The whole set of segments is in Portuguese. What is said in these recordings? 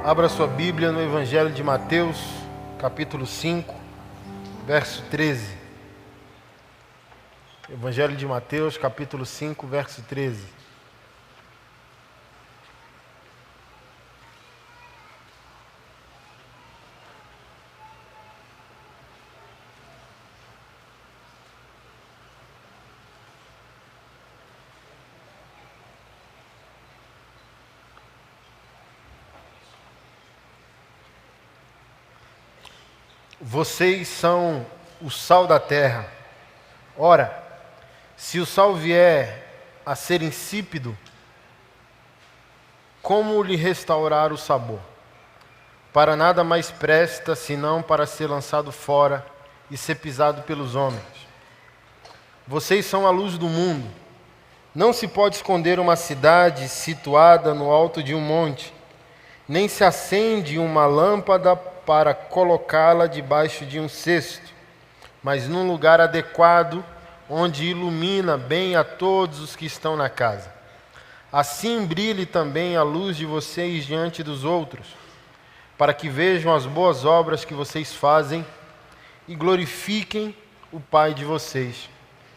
Abra sua Bíblia no Evangelho de Mateus, capítulo 5, verso 13. Evangelho de Mateus, capítulo 5, verso 13. Vocês são o sal da terra. Ora, se o sal vier a ser insípido, como lhe restaurar o sabor? Para nada mais presta, senão para ser lançado fora e ser pisado pelos homens. Vocês são a luz do mundo. Não se pode esconder uma cidade situada no alto de um monte, nem se acende uma lâmpada para colocá-la debaixo de um cesto, mas num lugar adequado, onde ilumina bem a todos os que estão na casa. Assim brilhe também a luz de vocês diante dos outros, para que vejam as boas obras que vocês fazem e glorifiquem o Pai de vocês,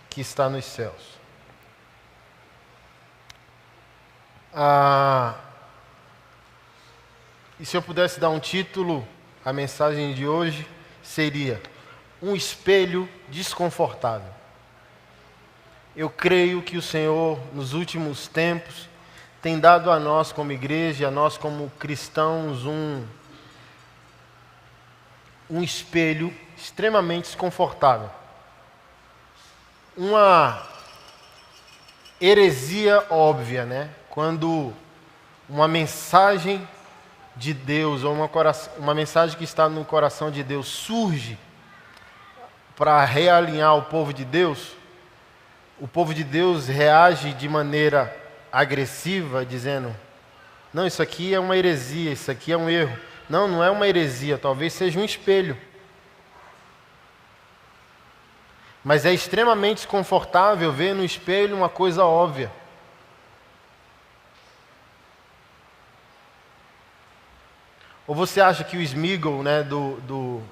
que está nos céus. E se eu pudesse dar um título, a mensagem de hoje seria um espelho desconfortável. Eu creio que o Senhor, nos últimos tempos, tem dado a nós como igreja, a nós como cristãos, um espelho extremamente desconfortável. Uma heresia óbvia, né? Quando uma mensagem de Deus, ou uma mensagem que está no coração de Deus surge para realinhar o povo de Deus, o povo de Deus reage de maneira agressiva, dizendo: não, isso aqui é uma heresia, isso aqui é um erro. Não, não é uma heresia, talvez seja um espelho. Mas é extremamente desconfortável ver no espelho uma coisa óbvia. Ou você acha que o Sméagol, né, do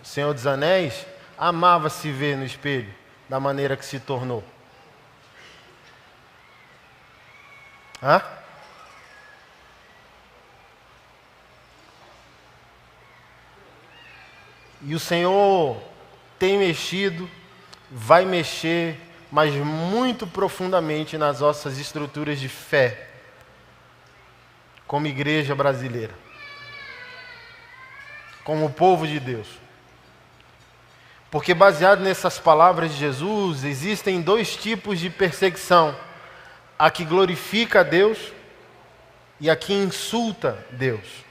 Senhor dos Anéis, amava se ver no espelho da maneira que se tornou? E o Senhor tem mexido, vai mexer, mas muito profundamente nas nossas estruturas de fé, como igreja brasileira, como povo de Deus. Porque baseado nessas palavras de Jesus, existem dois tipos de perseguição: a que glorifica a Deus e a que insulta Deus.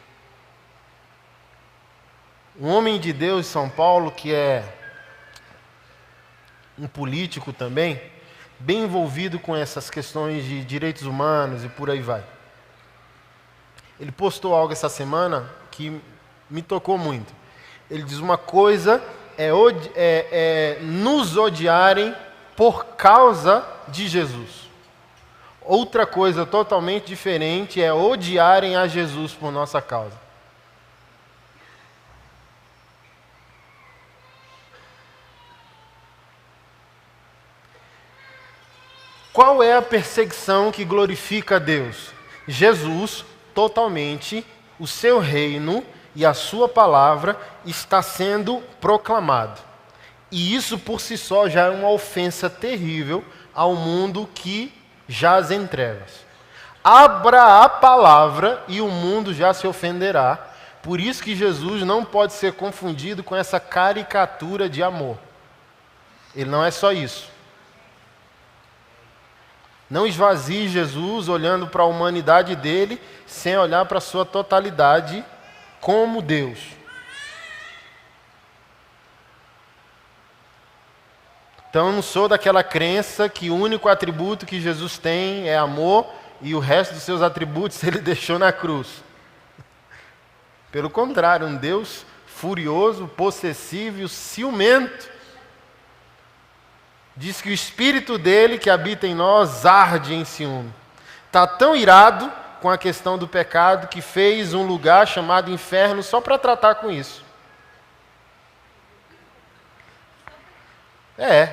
Um homem de Deus, São Paulo, que é um político também, bem envolvido com essas questões de direitos humanos e por aí vai. Ele postou algo essa semana que me tocou muito. Ele diz: uma coisa é nos odiarem por causa de Jesus. Outra coisa totalmente diferente é odiarem a Jesus por nossa causa. Qual é a perseguição que glorifica a Deus? Jesus, totalmente, o seu reino e a sua palavra está sendo proclamado. E isso por si só já é uma ofensa terrível ao mundo que jaz em trevas. Abra a palavra e o mundo já se ofenderá. Por isso que Jesus não pode ser confundido com essa caricatura de amor. Ele não é só isso. Não esvazie Jesus olhando para a humanidade dele, sem olhar para a sua totalidade como Deus. Então eu não sou daquela crença que o único atributo que Jesus tem é amor e o resto dos seus atributos ele deixou na cruz. Pelo contrário, um Deus furioso, possessivo, ciumento. Diz que o Espírito dele que habita em nós arde em ciúme. Está tão irado com a questão do pecado, que fez um lugar chamado inferno só para tratar com isso.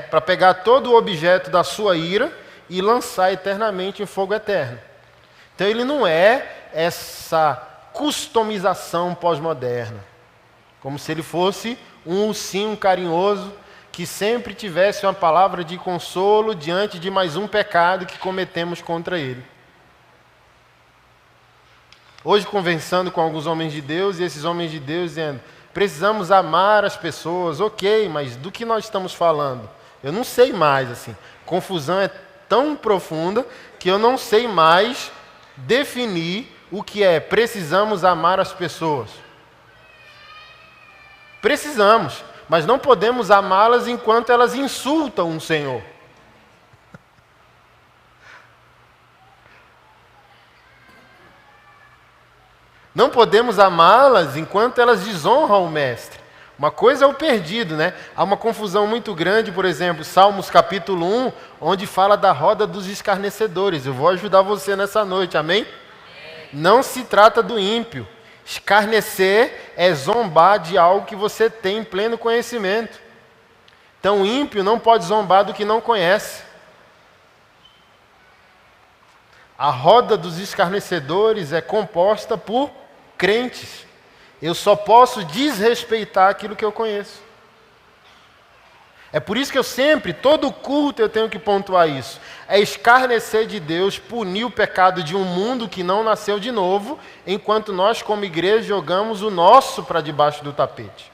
Para pegar todo o objeto da sua ira e lançar eternamente em fogo eterno. Então ele não é essa customização pós-moderna, como se ele fosse um ursinho carinhoso que sempre tivesse uma palavra de consolo diante de mais um pecado que cometemos contra ele. Hoje, conversando com alguns homens de Deus, e esses homens de Deus dizendo: precisamos amar as pessoas, ok, mas do que nós estamos falando? Eu não sei mais, assim. Confusão é tão profunda que eu não sei mais definir o que é precisamos amar as pessoas. Precisamos, mas não podemos amá-las enquanto elas insultam o Senhor. Não podemos amá-las enquanto elas desonram o Mestre. Uma coisa é o perdido, né? Há uma confusão muito grande, por exemplo, Salmos capítulo 1, onde fala da roda dos escarnecedores. Eu vou ajudar você nessa noite, amém? Não se trata do ímpio. Escarnecer é zombar de algo que você tem em pleno conhecimento. Então o ímpio não pode zombar do que não conhece. A roda dos escarnecedores é composta por crentes. Eu só posso desrespeitar aquilo que eu conheço. É por isso que eu sempre, todo culto eu tenho que pontuar isso. É escarnecer de Deus, punir o pecado de um mundo que não nasceu de novo, enquanto nós como igreja jogamos o nosso para debaixo do tapete.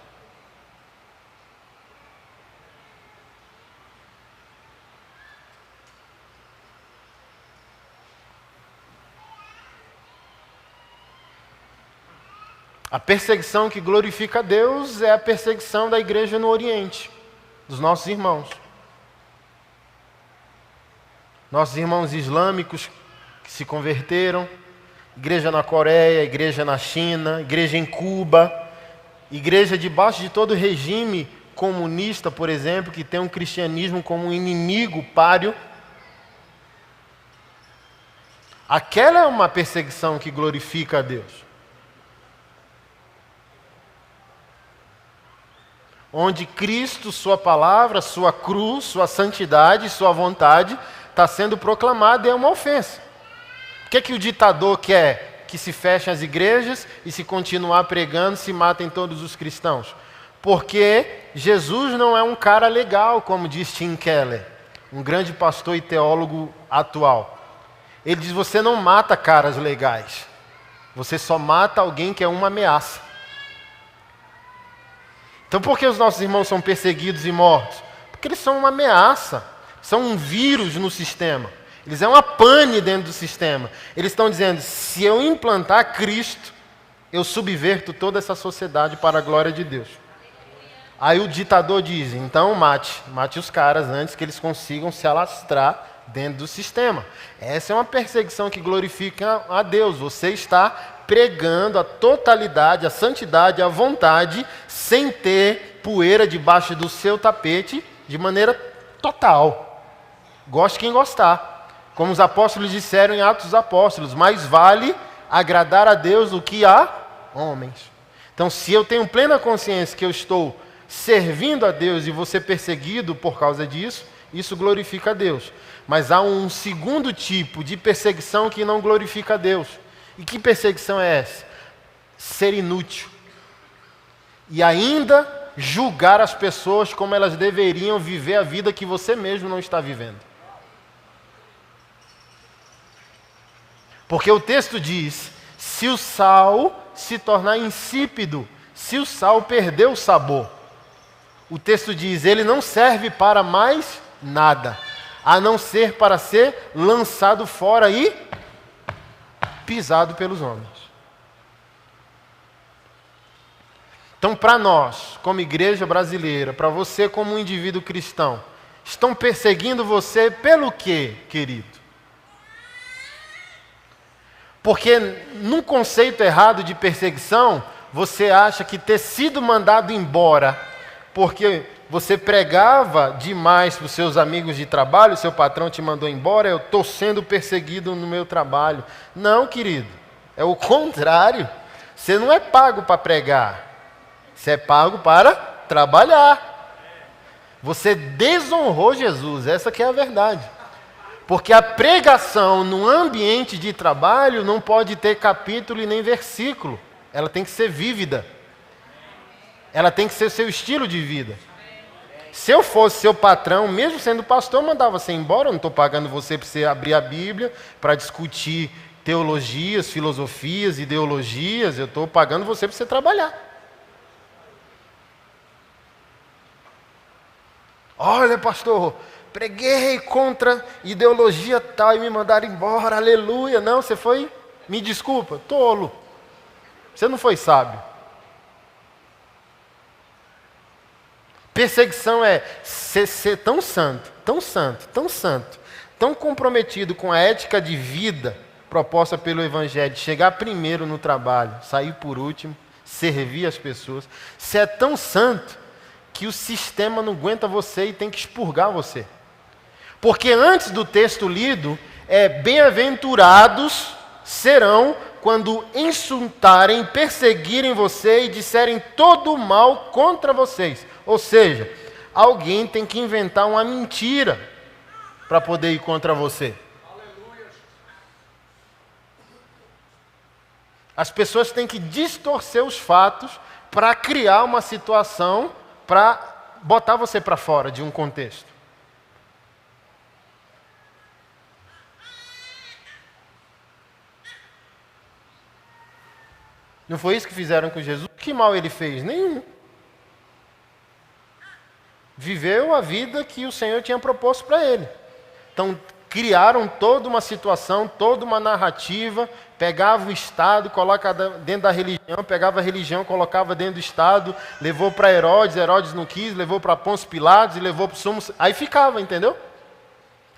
A perseguição que glorifica a Deus é a perseguição da igreja no Oriente, dos nossos irmãos. Nossos irmãos islâmicos que se converteram, igreja na Coreia, igreja na China, igreja em Cuba, igreja debaixo de todo regime comunista, por exemplo, que tem um cristianismo como um inimigo páreo. Aquela é uma perseguição que glorifica a Deus. Onde Cristo, sua palavra, sua cruz, sua santidade, sua vontade está sendo proclamada, é uma ofensa. Por que o ditador quer que se fechem as igrejas e, se continuar pregando, se matem todos os cristãos? Porque Jesus não é um cara legal, como diz Tim Keller, um grande pastor e teólogo atual. Ele diz: você não mata caras legais, você só mata alguém que é uma ameaça. Então por que os nossos irmãos são perseguidos e mortos? Porque eles são uma ameaça, são um vírus no sistema. Eles são uma pane dentro do sistema. Eles estão dizendo: se eu implantar Cristo, eu subverto toda essa sociedade para a glória de Deus. Aí o ditador diz: então mate os caras antes que eles consigam se alastrar dentro do sistema. Essa é uma perseguição que glorifica a Deus. Você está pregando a totalidade, a santidade, a vontade, sem ter poeira debaixo do seu tapete, de maneira total. Goste quem gostar. Como os apóstolos disseram em Atos dos Apóstolos: mais vale agradar a Deus do que a homens. Então, se eu tenho plena consciência que eu estou servindo a Deus e vou ser perseguido por causa disso, isso glorifica a Deus. Mas há um segundo tipo de perseguição que não glorifica a Deus. E que perseguição é essa? Ser inútil. E ainda julgar as pessoas como elas deveriam viver a vida que você mesmo não está vivendo. Porque o texto diz: se o sal se tornar insípido, se o sal perder o sabor, o texto diz: ele não serve para mais nada, a não ser para ser lançado fora e pisado pelos homens. Então, para nós, como igreja brasileira, para você como um indivíduo cristão, estão perseguindo você pelo quê, querido? Porque num conceito errado de perseguição, você acha que ter sido mandado embora porque Você pregava demais para os seus amigos de trabalho, seu patrão te mandou embora, eu estou sendo perseguido no meu trabalho. Não, querido, é o contrário. Você não é pago para pregar, você é pago para trabalhar. Você desonrou Jesus, essa que é a verdade. Porque a pregação no ambiente de trabalho não pode ter capítulo e nem versículo. Ela tem que ser vívida. Ela tem que ser seu estilo de vida. Se eu fosse seu patrão, mesmo sendo pastor, eu mandava você embora. Eu não estou pagando você para você abrir a Bíblia, para discutir teologias, filosofias, ideologias. Eu estou pagando você para você trabalhar. Olha, pastor, preguei contra ideologia tal e me mandaram embora, aleluia. Não, você foi, me desculpa, tolo. Você não foi sábio. Perseguição é ser tão santo, tão santo, tão santo, tão comprometido com a ética de vida proposta pelo Evangelho, chegar primeiro no trabalho, sair por último, servir as pessoas. Você é tão santo que o sistema não aguenta você e tem que expurgar você. Porque antes do texto lido, bem-aventurados serão quando insultarem, perseguirem você e disserem todo o mal contra vocês. Ou seja, alguém tem que inventar uma mentira para poder ir contra você. As pessoas têm que distorcer os fatos para criar uma situação para botar você para fora de um contexto. Não foi isso que fizeram com Jesus? Que mal ele fez? Nenhum. Viveu a vida que o Senhor tinha proposto para ele. Então, criaram toda uma situação, toda uma narrativa, pegava o Estado, colocava dentro da religião, pegava a religião, colocava dentro do Estado, levou para Herodes, Herodes não quis, levou para Pôncio Pilatos e levou para o sumo... Aí ficava, entendeu?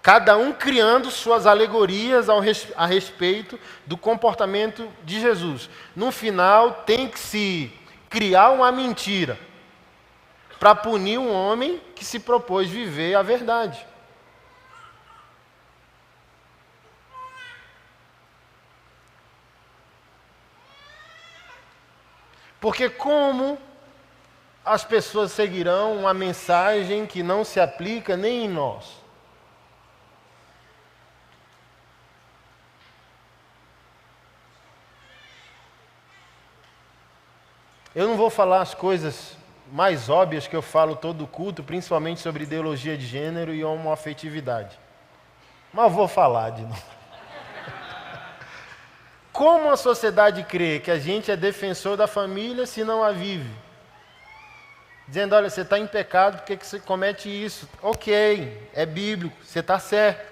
Cada um criando suas alegorias a respeito do comportamento de Jesus. No final, tem que se criar uma mentira para punir um homem que se propôs viver a verdade. Porque como as pessoas seguirão uma mensagem que não se aplica nem em nós? Eu não vou falar as coisas mais óbvias que eu falo todo culto, principalmente sobre ideologia de gênero e homoafetividade. Mas eu vou falar de novo. Como a sociedade crê que a gente é defensor da família se não a vive? Dizendo, olha, você está em pecado, por que você comete isso? Ok, é bíblico, você está certo.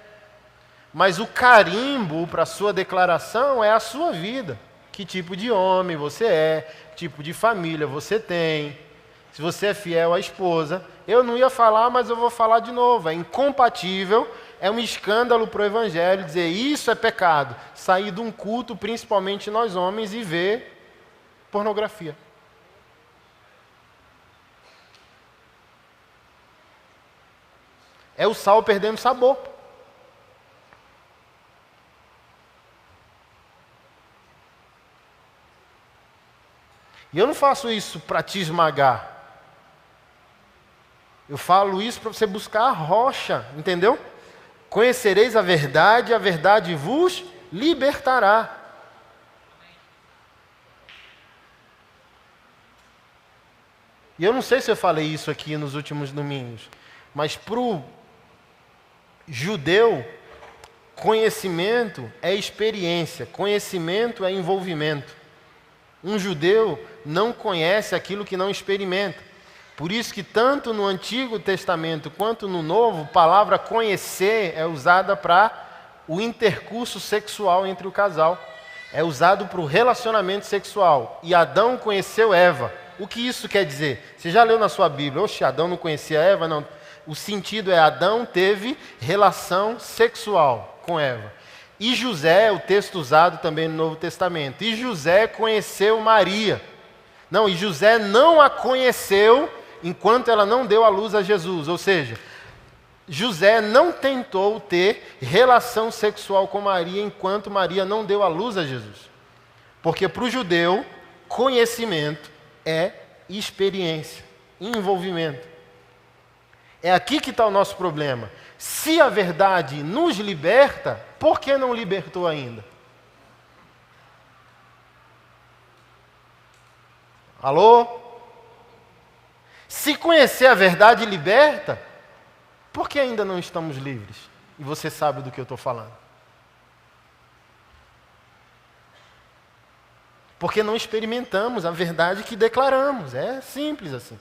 Mas o carimbo para a sua declaração é a sua vida. Que tipo de homem você é, que tipo de família você tem, se você é fiel à esposa. Eu não ia falar, mas eu vou falar de novo. É incompatível, é um escândalo para o Evangelho dizer isso é pecado. Sair de um culto, principalmente nós homens, e ver pornografia. É o sal perdendo sabor. E eu não faço isso para te esmagar. Eu falo isso para você buscar a rocha, entendeu? Conhecereis a verdade vos libertará. E eu não sei se eu falei isso aqui nos últimos domingos, mas para o judeu, conhecimento é experiência, conhecimento é envolvimento. Um judeu não conhece aquilo que não experimenta. Por isso que tanto no Antigo Testamento quanto no Novo, a palavra conhecer é usada para o intercurso sexual entre o casal. É usado para o relacionamento sexual. E Adão conheceu Eva. O que isso quer dizer? Você já leu na sua Bíblia, oxe, Adão não conhecia Eva? Não. O sentido é Adão teve relação sexual com Eva. E José, o texto usado também no Novo Testamento, e José conheceu Maria. Não, e José não a conheceu enquanto ela não deu à luz a Jesus. Ou seja, José não tentou ter relação sexual com Maria enquanto Maria não deu à luz a Jesus. Porque para o judeu, conhecimento é experiência, envolvimento. É aqui que está o nosso problema. Se a verdade nos liberta, por que não libertou ainda? Alô? Se conhecer a verdade liberta, por que ainda não estamos livres? E você sabe do que eu estou falando. Porque não experimentamos a verdade que declaramos. É simples assim.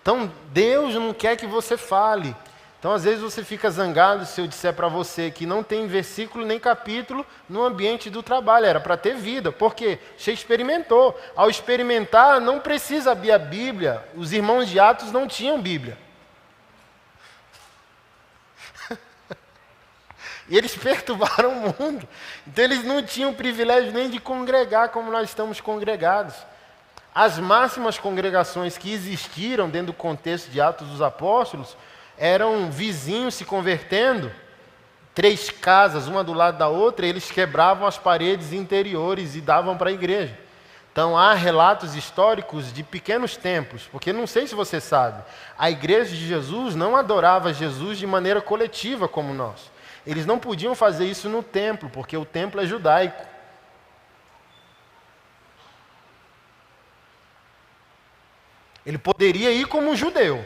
Então, Deus não quer que você fale. Então, às vezes você fica zangado se eu disser para você que não tem versículo nem capítulo no ambiente do trabalho. Era para ter vida. Por quê? Você experimentou. Ao experimentar, não precisa abrir a Bíblia. Os irmãos de Atos não tinham Bíblia. E eles perturbaram o mundo. Então, eles não tinham privilégio nem de congregar como nós estamos congregados. As máximas congregações que existiram dentro do contexto de Atos dos Apóstolos eram vizinhos se convertendo, 3 casas, uma do lado da outra, e eles quebravam as paredes interiores e davam para a igreja. Então há relatos históricos de pequenos templos, porque não sei se você sabe, a igreja de Jesus não adorava Jesus de maneira coletiva como nós. Eles não podiam fazer isso no templo, porque o templo é judaico. Ele poderia ir como um judeu,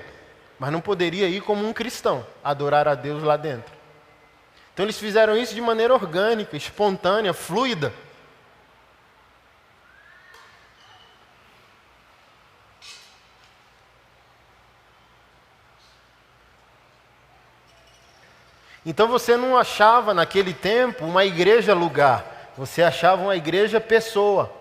mas não poderia ir como um cristão, adorar a Deus lá dentro. Então eles fizeram isso de maneira orgânica, espontânea, fluida. Então você não achava naquele tempo uma igreja lugar, você achava uma igreja pessoa.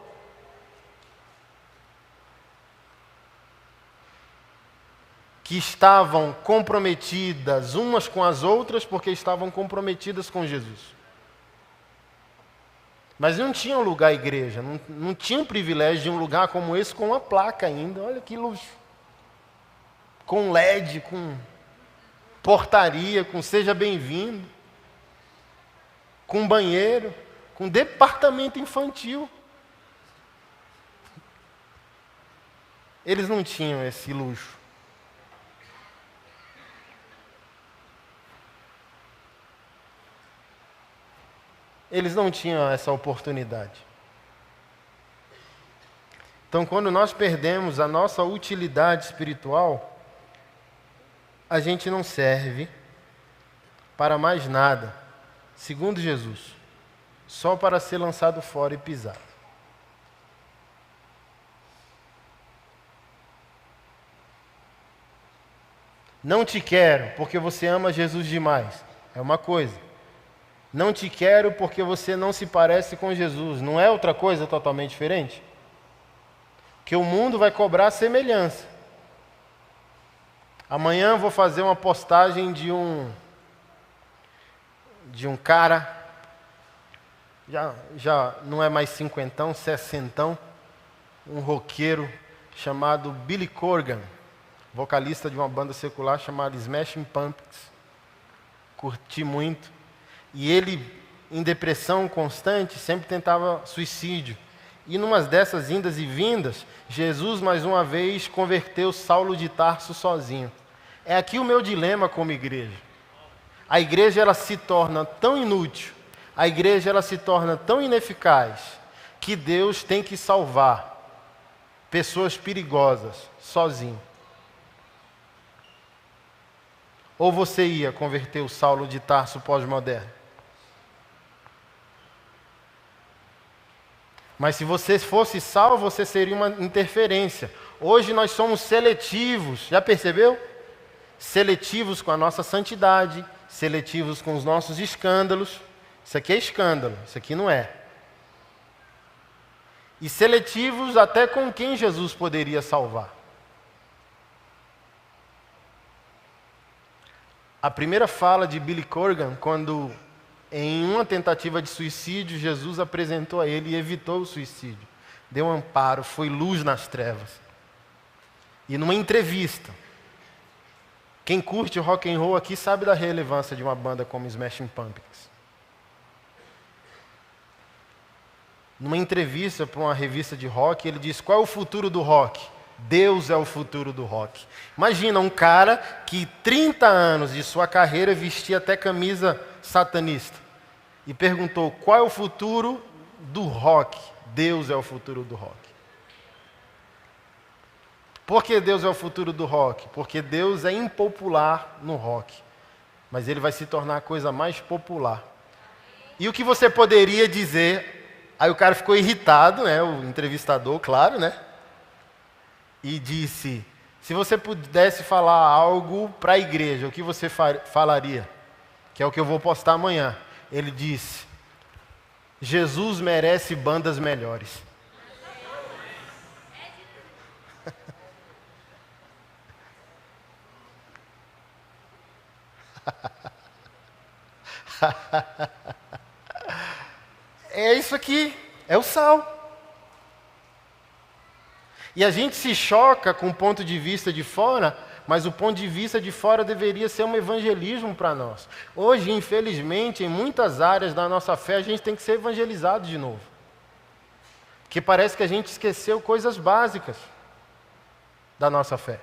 Que estavam comprometidas umas com as outras porque estavam comprometidas com Jesus. Mas não tinha um lugar igreja, não tinha o privilégio de um lugar como esse com uma placa ainda, olha que luxo. Com LED, com portaria, com seja bem-vindo, com banheiro, com departamento infantil. Eles não tinham esse luxo. Eles não tinham essa oportunidade. Então, quando nós perdemos a nossa utilidade espiritual, a gente não serve para mais nada, segundo Jesus, só para ser lançado fora e pisado. Não te quero porque você ama Jesus demais, é uma coisa. Não te quero porque você não se parece com Jesus. Não é outra coisa totalmente diferente? Que o mundo vai cobrar semelhança. Amanhã eu vou fazer uma postagem de um cara, já não é mais 50, 60, um roqueiro chamado Billy Corgan, vocalista de uma banda secular chamada Smashing Pumpkins. Curti muito. E ele, em depressão constante, sempre tentava suicídio. E numas dessas indas e vindas, Jesus mais uma vez converteu Saulo de Tarso sozinho. É aqui o meu dilema como igreja. A igreja ela se torna tão inútil, a igreja ela se torna tão ineficaz, que Deus tem que salvar pessoas perigosas sozinho. Ou você ia converter o Saulo de Tarso pós-moderno? Mas se você fosse salvo, você seria uma interferência. Hoje nós somos seletivos, já percebeu? Seletivos com a nossa santidade, seletivos com os nossos escândalos. Isso aqui é escândalo, isso aqui não é. E seletivos até com quem Jesus poderia salvar. A primeira fala de Billy Corgan, quando em uma tentativa de suicídio, Jesus apresentou a ele e evitou o suicídio. Deu amparo, foi luz nas trevas. E numa entrevista, quem curte rock and roll aqui sabe da relevância de uma banda como Smashing Pumpkins. Numa entrevista para uma revista de rock, ele diz: qual é o futuro do rock? Deus é o futuro do rock. Imagina um cara que 30 anos de sua carreira vestia até camisa satanista e perguntou: qual é o futuro do rock? Deus é o futuro do rock. Por que Deus é o futuro do rock? Porque Deus é impopular no rock, mas ele vai se tornar a coisa mais popular. E o que você poderia dizer? Aí o cara ficou irritado, né, o entrevistador, claro, né? E disse: se você pudesse falar algo para a igreja, o que você falaria? Que é o que eu vou postar amanhã. Ele disse: Jesus merece bandas melhores. É isso aqui, é o sal. E a gente se choca com o ponto de vista de fora, mas o ponto de vista de fora deveria ser um evangelismo para nós. Hoje, infelizmente, em muitas áreas da nossa fé, a gente tem que ser evangelizado de novo. Porque parece que a gente esqueceu coisas básicas da nossa fé.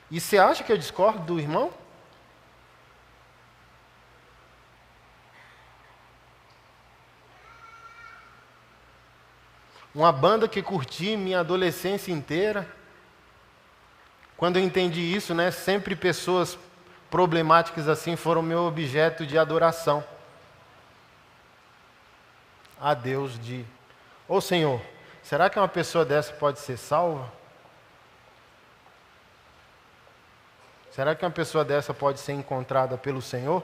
E você acha que eu discordo do irmão? Uma banda que curti minha adolescência inteira. Quando eu entendi isso, né, sempre pessoas problemáticas assim foram meu objeto de adoração. A Deus de: ô Senhor, será que uma pessoa dessa pode ser salva? Será que uma pessoa dessa pode ser encontrada pelo Senhor?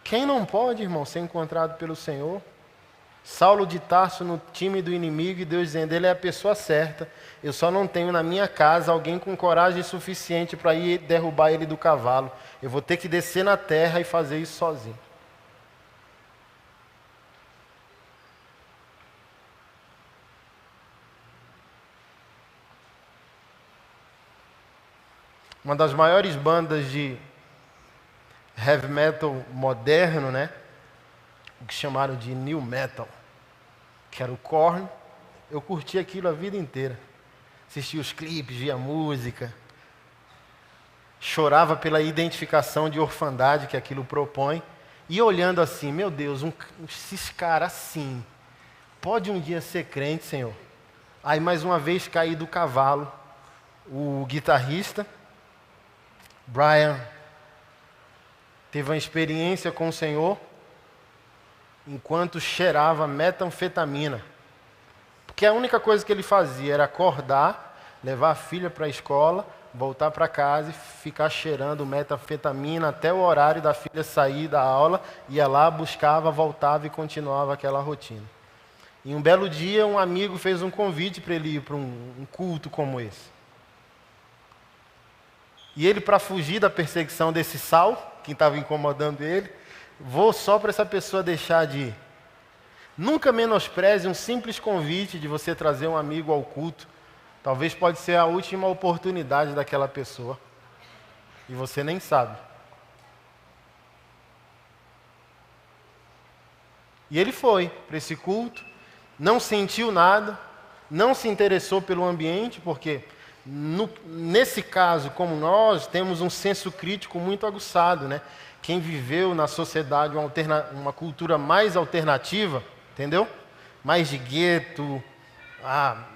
Quem não pode, irmão, ser encontrado pelo Senhor? Saulo de Tarso no time do inimigo e Deus dizendo: ele é a pessoa certa, eu só não tenho na minha casa alguém com coragem suficiente para ir derrubar ele do cavalo. Eu vou ter que descer na terra e fazer isso sozinho. Uma das maiores bandas de heavy metal moderno, né? O que chamaram de new metal, que era o Korn. Eu curti aquilo a vida inteira. Assistia os clipes, via música. Chorava pela identificação de orfandade que aquilo propõe. E olhando assim: meu Deus, esses caras assim, pode um dia ser crente, Senhor? Aí mais uma vez caí do cavalo. O guitarrista, Brian, teve uma experiência com o Senhor enquanto cheirava metanfetamina. Porque a única coisa que ele fazia era acordar, levar a filha para a escola, voltar para casa e ficar cheirando metanfetamina até o horário da filha sair da aula, ia lá, buscava, voltava e continuava aquela rotina. E um belo dia um amigo fez um convite para ele ir para um culto como esse. E ele, para fugir da perseguição desse sal, que estava incomodando ele: vou só para essa pessoa deixar de ir. Nunca menospreze um simples convite de você trazer um amigo ao culto. Talvez pode ser a última oportunidade daquela pessoa. E você nem sabe. E ele foi para esse culto, não sentiu nada, não se interessou pelo ambiente, porque nesse caso, como nós, temos um senso crítico muito aguçado, né? Quem viveu na sociedade uma cultura mais alternativa, entendeu? Mais de gueto,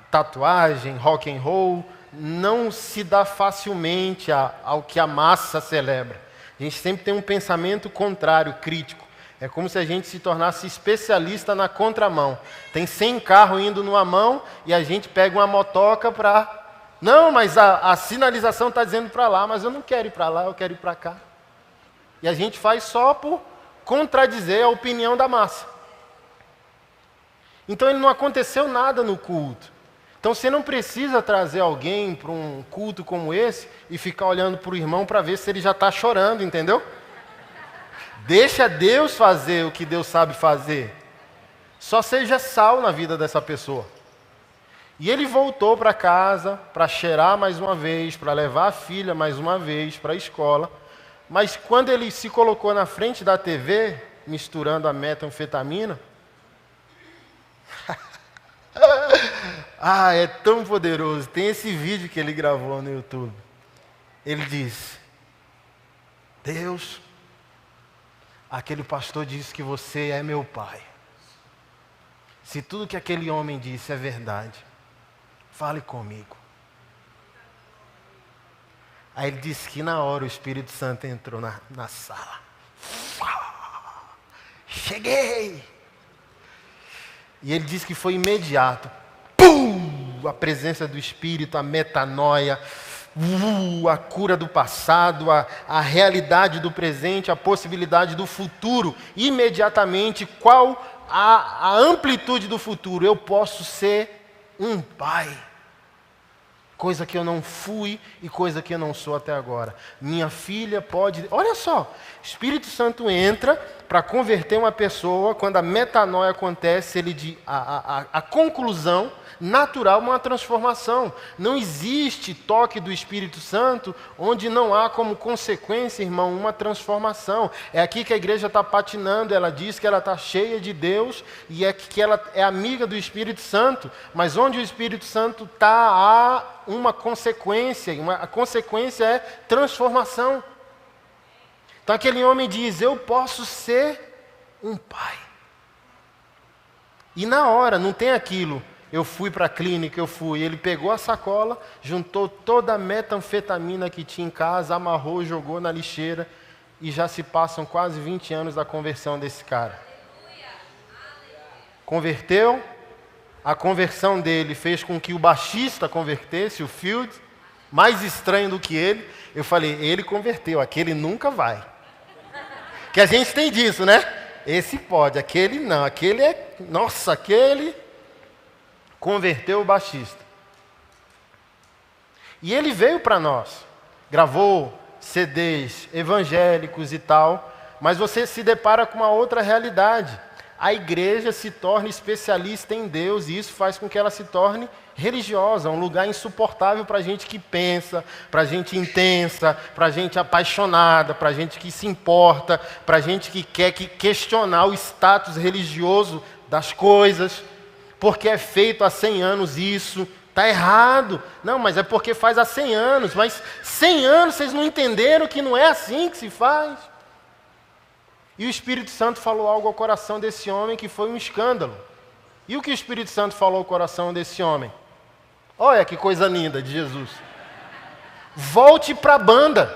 tatuagem, rock and roll, não se dá facilmente ao que a massa celebra. A gente sempre tem um pensamento contrário, crítico. É como se a gente se tornasse especialista na contramão. Tem 100 carros indo numa mão e a gente pega uma motoca para... Não, mas a sinalização está dizendo para lá, mas eu não quero ir para lá, eu quero ir para cá. E a gente faz só por contradizer a opinião da massa. Então não aconteceu nada no culto. Então você não precisa trazer alguém para um culto como esse e ficar olhando para o irmão para ver se ele já está chorando, entendeu? Deixa Deus fazer o que Deus sabe fazer. Só seja sal na vida dessa pessoa. E ele voltou para casa para cheirar mais uma vez, para levar a filha mais uma vez para a escola. Mas quando ele se colocou na frente da TV, misturando a metanfetamina, é tão poderoso. Tem esse vídeo que ele gravou no YouTube. Ele diz: Deus, aquele pastor disse que você é meu pai. Se tudo que aquele homem disse é verdade, fale comigo. Aí ele disse que na hora o Espírito Santo entrou na sala. Cheguei! E ele disse que foi imediato. Pum! A presença do Espírito, a metanoia, a cura do passado, a realidade do presente, a possibilidade do futuro. Imediatamente, qual a amplitude do futuro? Eu posso ser um pai. Coisa que eu não fui e coisa que eu não sou até agora. Minha filha pode... Olha só, Espírito Santo entra para converter uma pessoa. Quando a metanoia acontece, a conclusão natural é uma transformação. Não existe toque do Espírito Santo onde não há como consequência, irmão, uma transformação. É aqui que a igreja está patinando. Ela diz que ela está cheia de Deus e que ela é amiga do Espírito Santo. Mas onde o Espírito Santo está, há uma consequência. A consequência é transformação. Então aquele homem diz: eu posso ser um pai. E na hora, não tem aquilo... Eu fui para a clínica, ele pegou a sacola, juntou toda a metanfetamina que tinha em casa, amarrou, jogou na lixeira, e já se passam quase 20 anos da conversão desse cara. Converteu, a conversão dele fez com que o baixista convertesse, o Field, mais estranho do que ele. Eu falei, ele converteu, aquele nunca vai. Que a gente tem disso, né? Esse pode, aquele não, aquele é... Nossa, aquele... Converteu o baixista. E ele veio para nós. Gravou CDs evangélicos e tal. Mas você se depara com uma outra realidade. A igreja se torna especialista em Deus. E isso faz com que ela se torne religiosa. Um lugar insuportável para gente que pensa, para gente intensa, para gente apaixonada, para gente que se importa, para gente que quer questionar o status religioso das coisas. Porque é feito há 100 anos isso, está errado. Não, mas é porque faz há 100 anos. Mas 100 anos vocês não entenderam que não é assim que se faz. E o Espírito Santo falou algo ao coração desse homem que foi um escândalo. E o que o Espírito Santo falou ao coração desse homem? Olha que coisa linda de Jesus. Volte para a banda.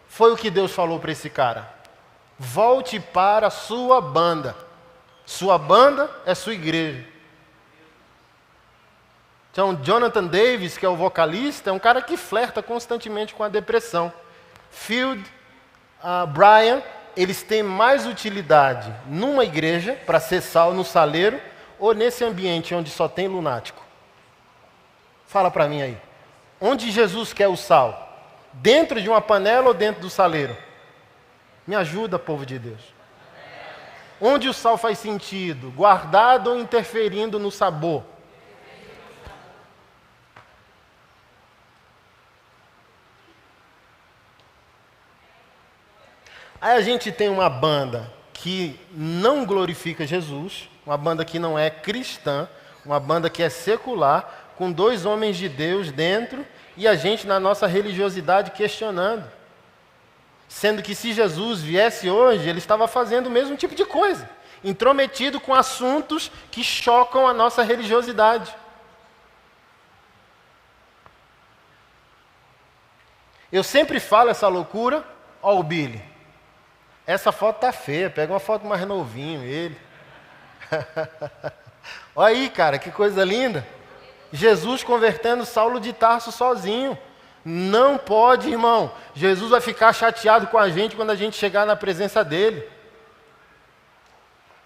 Foi o que Deus falou para esse cara. Volte para a sua banda. Sua banda é sua igreja. Então, Jonathan Davis, que é o vocalista, é um cara que flerta constantemente com a depressão. Field, Brian, eles têm mais utilidade numa igreja, para ser sal no saleiro, ou nesse ambiente onde só tem lunático? Fala para mim aí. Onde Jesus quer o sal? Dentro de uma panela ou dentro do saleiro? Me ajuda, povo de Deus. Onde o sal faz sentido? Guardado ou interferindo no sabor? Aí a gente tem uma banda que não glorifica Jesus, uma banda que não é cristã, uma banda que é secular, com 2 homens de Deus dentro, e a gente na nossa religiosidade questionando. Sendo que se Jesus viesse hoje, ele estava fazendo o mesmo tipo de coisa, intrometido com assuntos que chocam a nossa religiosidade. Eu sempre falo essa loucura, ó o Billy. Essa foto tá feia, pega uma foto mais novinho, ele. Olha aí, cara, que coisa linda. Jesus convertendo Saulo de Tarso sozinho. Não pode, irmão. Jesus vai ficar chateado com a gente quando a gente chegar na presença dele.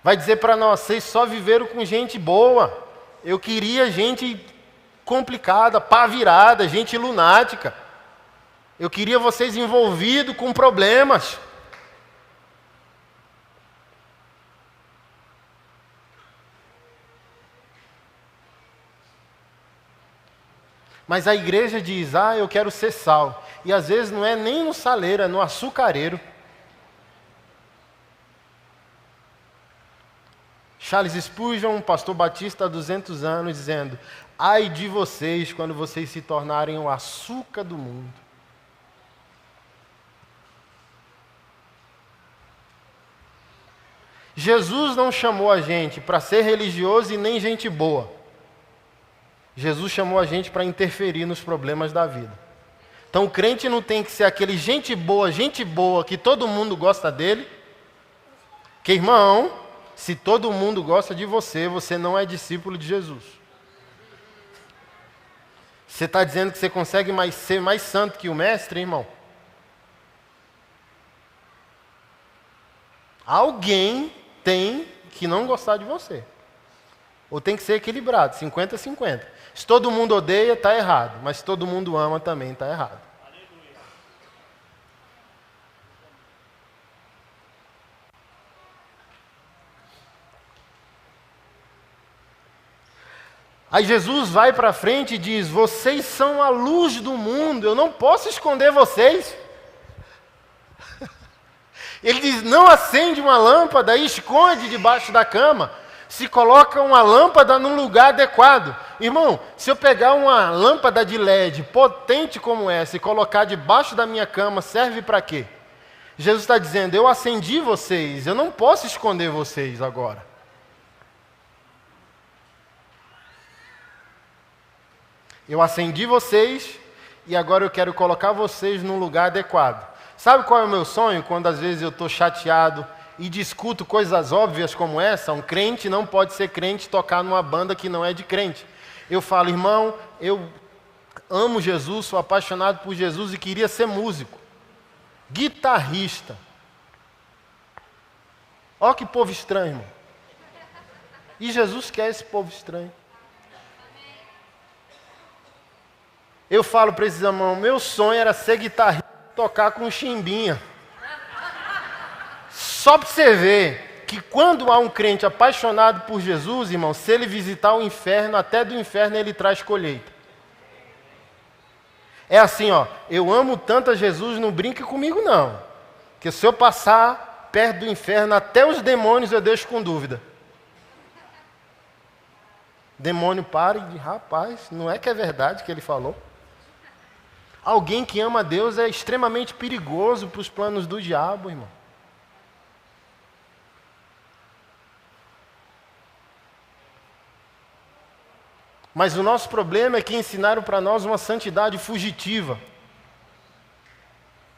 Vai dizer para nós, vocês só viveram com gente boa. Eu queria gente complicada, pá virada, gente lunática. Eu queria vocês envolvidos com problemas. Mas a igreja diz, eu quero ser sal. E às vezes não é nem no saleiro, é no açucareiro. Charles Spurgeon, um pastor batista há 200 anos, dizendo: ai de vocês quando vocês se tornarem o açúcar do mundo. Jesus não chamou a gente para ser religioso e nem gente boa. Jesus chamou a gente para interferir nos problemas da vida. Então o crente não tem que ser aquele gente boa, que todo mundo gosta dele. Que, irmão, se todo mundo gosta de você, você não é discípulo de Jesus. Você está dizendo que você consegue ser mais santo que o mestre, irmão? Alguém tem que não gostar de você. Ou tem que ser equilibrado, 50-50. Se todo mundo odeia, está errado. Mas se todo mundo ama, também está errado. Aí Jesus vai para frente e diz: vocês são a luz do mundo, eu não posso esconder vocês. Ele diz: não acende uma lâmpada e esconde debaixo da cama. Se coloca uma lâmpada num lugar adequado. Irmão, se eu pegar uma lâmpada de LED potente como essa e colocar debaixo da minha cama, serve para quê? Jesus está dizendo: eu acendi vocês, eu não posso esconder vocês agora. Eu acendi vocês e agora eu quero colocar vocês num lugar adequado. Sabe qual é o meu sonho? Quando às vezes eu estou chateado e discuto coisas óbvias como essa, um crente não pode ser crente e tocar numa banda que não é de crente. Eu falo: irmão, eu amo Jesus, sou apaixonado por Jesus e queria ser músico, guitarrista. Olha que povo estranho, irmão. E Jesus quer esse povo estranho. Eu falo para esses irmãos: meu sonho era ser guitarrista e tocar com chimbinha. Só para você ver que quando há um crente apaixonado por Jesus, irmão, se ele visitar o inferno, até do inferno ele traz colheita. É assim, eu amo tanto a Jesus, não brinque comigo não. Porque se eu passar perto do inferno, até os demônios eu deixo com dúvida. Demônio para e diz: rapaz, não é que é verdade que ele falou? Alguém que ama a Deus é extremamente perigoso para os planos do diabo, irmão. Mas o nosso problema é que ensinaram para nós uma santidade fugitiva,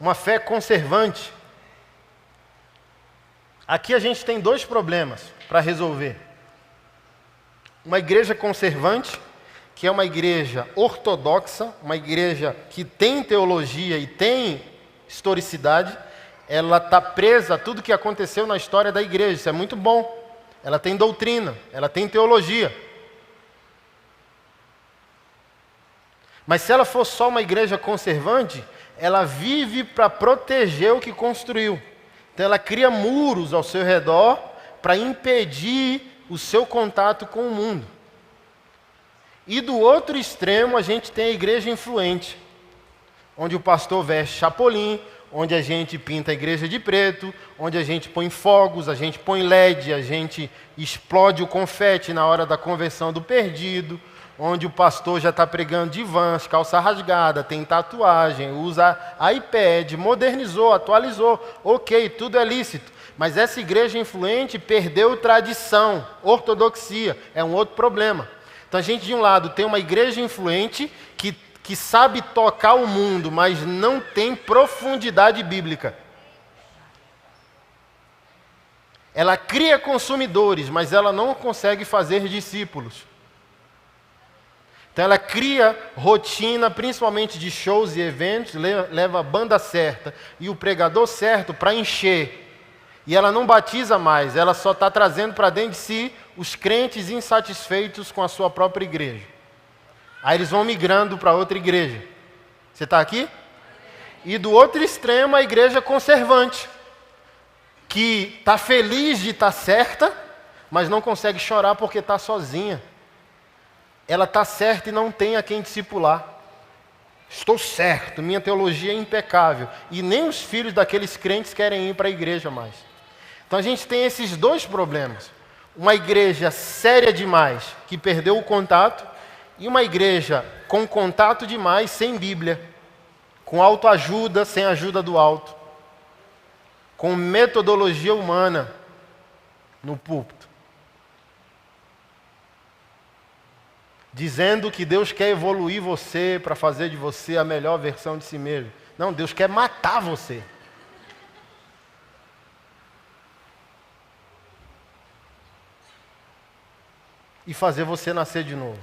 uma fé conservante. Aqui a gente tem dois problemas para resolver. Uma igreja conservante, que é uma igreja ortodoxa, uma igreja que tem teologia e tem historicidade, ela está presa a tudo que aconteceu na história da igreja. Isso é muito bom. Ela tem doutrina, ela tem teologia. Mas se ela for só uma igreja conservante, ela vive para proteger o que construiu. Então ela cria muros ao seu redor para impedir o seu contato com o mundo. E do outro extremo a gente tem a igreja influente, onde o pastor veste chapolim, onde a gente pinta a igreja de preto, onde a gente põe fogos, a gente põe LED, a gente explode o confete na hora da conversão do perdido, onde o pastor já está pregando de vans, calça rasgada, tem tatuagem, usa iPad, modernizou, atualizou, ok, tudo é lícito. Mas essa igreja influente perdeu tradição, ortodoxia, é um outro problema. Então a gente, de um lado, tem uma igreja influente que sabe tocar o mundo, mas não tem profundidade bíblica. Ela cria consumidores, mas ela não consegue fazer discípulos. Então ela cria rotina, principalmente de shows e eventos, leva a banda certa e o pregador certo para encher. E ela não batiza mais, ela só está trazendo para dentro de si os crentes insatisfeitos com a sua própria igreja. Aí eles vão migrando para outra igreja. Você está aqui? E do outro extremo, a igreja conservante, que está feliz de estar certa, mas não consegue chorar porque está sozinha. Ela está certa e não tem a quem discipular. Estou certo, minha teologia é impecável. E nem os filhos daqueles crentes querem ir para a igreja mais. Então a gente tem esses dois problemas. Uma igreja séria demais, que perdeu o contato, e uma igreja com contato demais, sem Bíblia, com autoajuda, sem ajuda do alto, com metodologia humana no púlpito, dizendo que Deus quer evoluir você para fazer de você a melhor versão de si mesmo. Não, Deus quer matar você. E fazer você nascer de novo.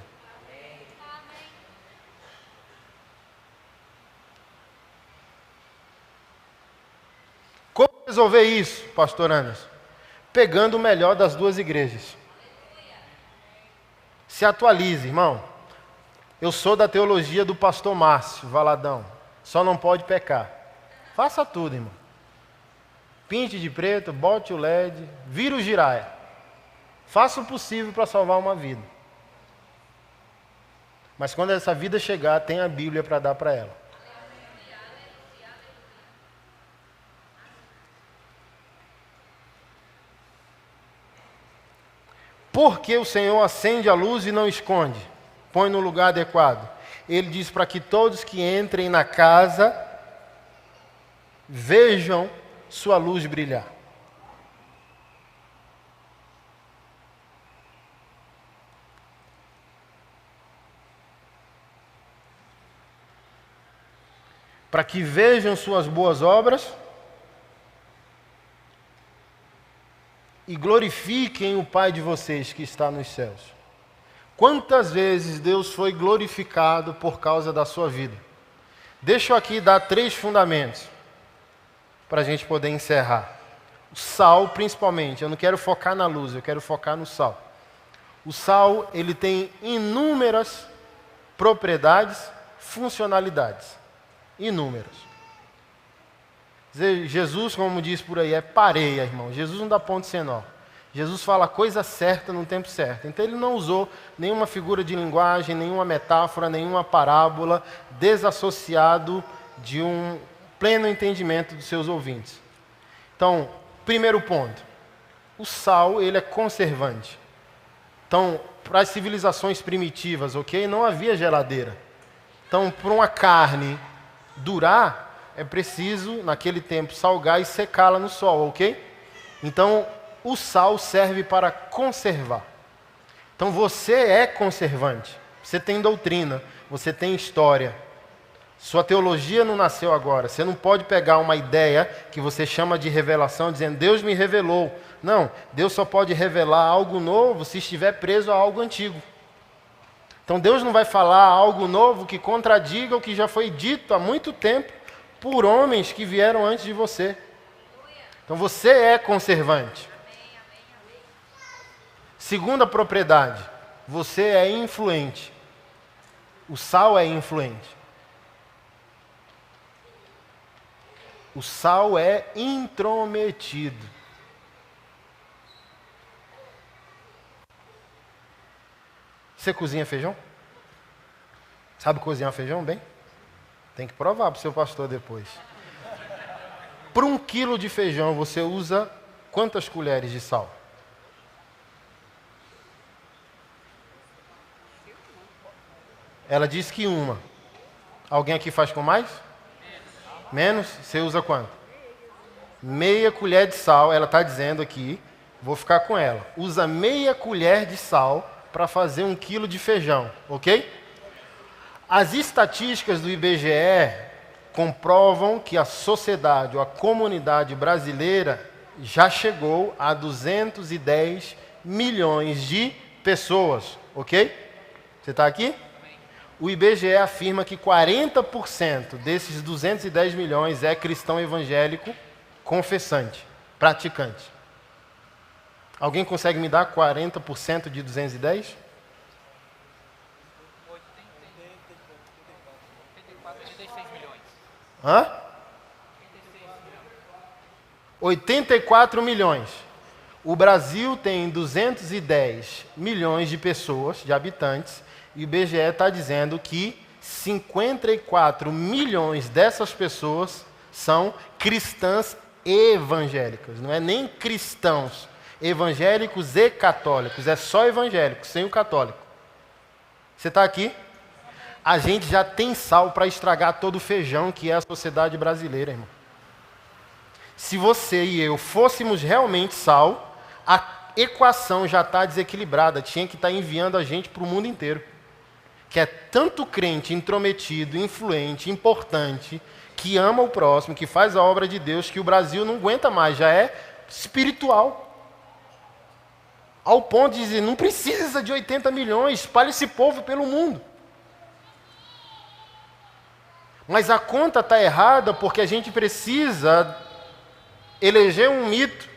Como resolver isso, pastor Anderson? Pegando o melhor das duas igrejas. Se atualize, irmão. Eu sou da teologia do pastor Márcio Valadão. Só não pode pecar. Faça tudo, irmão. Pinte de preto, bote o LED, vira o giraia. Faça o possível para salvar uma vida. Mas quando essa vida chegar, tem a Bíblia para dar para ela. Porque o Senhor acende a luz e não esconde, põe no lugar adequado. Ele diz para que todos que entrem na casa vejam sua luz brilhar. Para que vejam suas boas obras e glorifiquem o Pai de vocês que está nos céus. Quantas vezes Deus foi glorificado por causa da sua vida? Deixa eu aqui dar 3 fundamentos para a gente poder encerrar. O sal, principalmente, eu não quero focar na luz, eu quero focar no sal. O sal, ele tem inúmeras propriedades, funcionalidades. Inúmeros. Jesus, como diz por aí, é pareia, irmão. Jesus não dá ponto sem nó. Jesus fala a coisa certa no tempo certo. Então ele não usou nenhuma figura de linguagem, nenhuma metáfora, nenhuma parábola, desassociado de um pleno entendimento dos seus ouvintes. Então, primeiro ponto. O sal, ele é conservante. Então, para as civilizações primitivas, ok? Não havia geladeira. Então, para uma carne durar, é preciso, naquele tempo, salgar e secá-la no sol, ok? Então, o sal serve para conservar. Então, você é conservante. Você tem doutrina, você tem história. Sua teologia não nasceu agora. Você não pode pegar uma ideia que você chama de revelação, dizendo, Deus me revelou. Não, Deus só pode revelar algo novo se estiver preso a algo antigo. Então Deus não vai falar algo novo que contradiga o que já foi dito há muito tempo por homens que vieram antes de você. Então você é conservante. Segunda propriedade, você é influente. O sal é influente. O sal é intrometido. Você cozinha feijão? Sabe cozinhar feijão bem? Tem que provar para o seu pastor depois. Por 1 quilo de feijão, você usa quantas colheres de sal? Ela disse que 1. Alguém aqui faz com mais? Menos? Você usa quanto? Meia colher de sal. Ela está dizendo aqui, vou ficar com ela. Usa meia colher de sal para fazer 1 quilo de feijão, ok? As estatísticas do IBGE comprovam que a sociedade ou a comunidade brasileira já chegou a 210 milhões de pessoas, ok? Você está aqui? O IBGE afirma que 40% desses 210 milhões é cristão evangélico confessante, praticante. Alguém consegue me dar 40% de 210? 86 milhões. Hã? 84 milhões. O Brasil tem 210 milhões de pessoas, de habitantes, e o IBGE está dizendo que 54 milhões dessas pessoas são cristãs evangélicas. Não é nem cristãos, evangélicos e católicos. É só evangélicos, sem o católico. Você está aqui? A gente já tem sal para estragar todo o feijão que é a sociedade brasileira, irmão. Se você e eu fôssemos realmente sal, a equação já está desequilibrada. Tinha que estar enviando a gente para o mundo inteiro. Que é tanto crente intrometido, influente, importante, que ama o próximo, que faz a obra de Deus, que o Brasil não aguenta mais, já é espiritual. Ao ponto de dizer, não precisa de 80 milhões, espalhe esse povo pelo mundo. Mas a conta está errada porque a gente precisa eleger um mito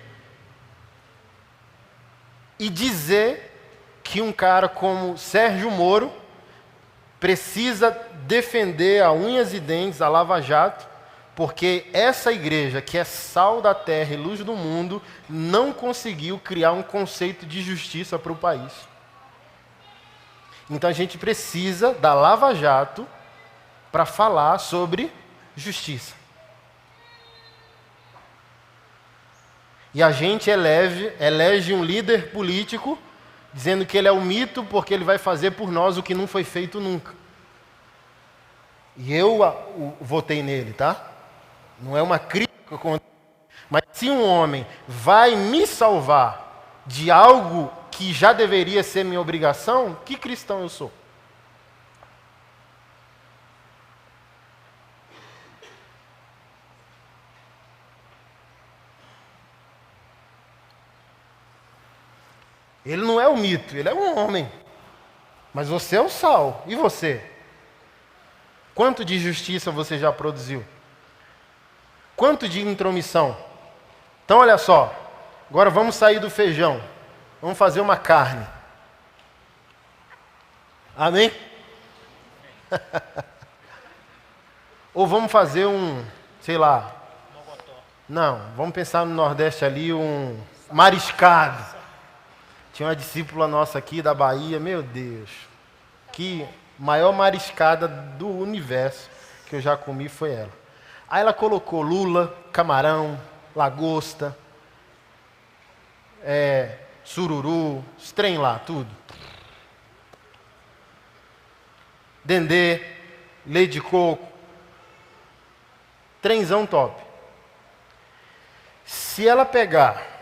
e dizer que um cara como Sérgio Moro precisa defender a unhas e dentes a Lava Jato, porque essa igreja, que é sal da terra e luz do mundo, não conseguiu criar um conceito de justiça para o país. Então a gente precisa da Lava Jato para falar sobre justiça. E a gente elege um líder político dizendo que ele é um mito porque ele vai fazer por nós o que não foi feito nunca. E eu votei nele, tá? Não é uma crítica contra. Mas se um homem vai me salvar de algo que já deveria ser minha obrigação, que cristão eu sou? Ele não é um mito, ele é um homem. Mas você é o sal. E você? Quanto de justiça você já produziu? Quanto de intromissão? Então, olha só. Agora vamos sair do feijão. Vamos fazer uma carne. Amém? Ou vamos fazer um, sei lá. Não, vamos pensar no Nordeste ali, um mariscado. Tinha uma discípula nossa aqui da Bahia, meu Deus, que maior mariscada do universo que eu já comi foi ela. Aí ela colocou lula, camarão, lagosta, sururu, os trem lá, tudo. Dendê, leite de coco, trenzão top. Se ela pegar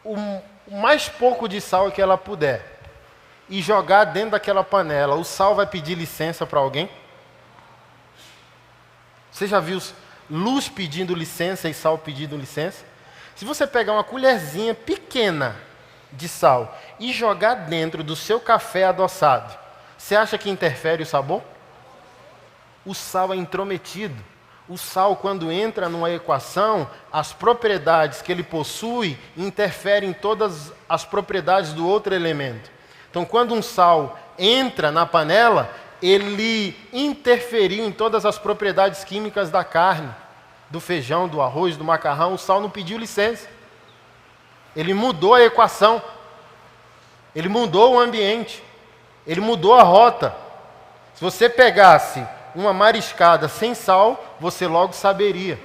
o mais pouco de sal que ela puder e jogar dentro daquela panela, o sal vai pedir licença para alguém? Você já viu luz pedindo licença e sal pedindo licença? Se você pegar uma colherzinha pequena de sal e jogar dentro do seu café adoçado, você acha que interfere o sabor? O sal é intrometido. O sal, quando entra numa equação, as propriedades que ele possui interferem em todas as propriedades do outro elemento. Então, quando um sal entra na panela, ele interferiu em todas as propriedades químicas da carne, do feijão, do arroz, do macarrão. O sal não pediu licença. Ele mudou a equação. Ele mudou o ambiente. Ele mudou a rota. Se você pegasse uma mariscada sem sal, você logo saberia.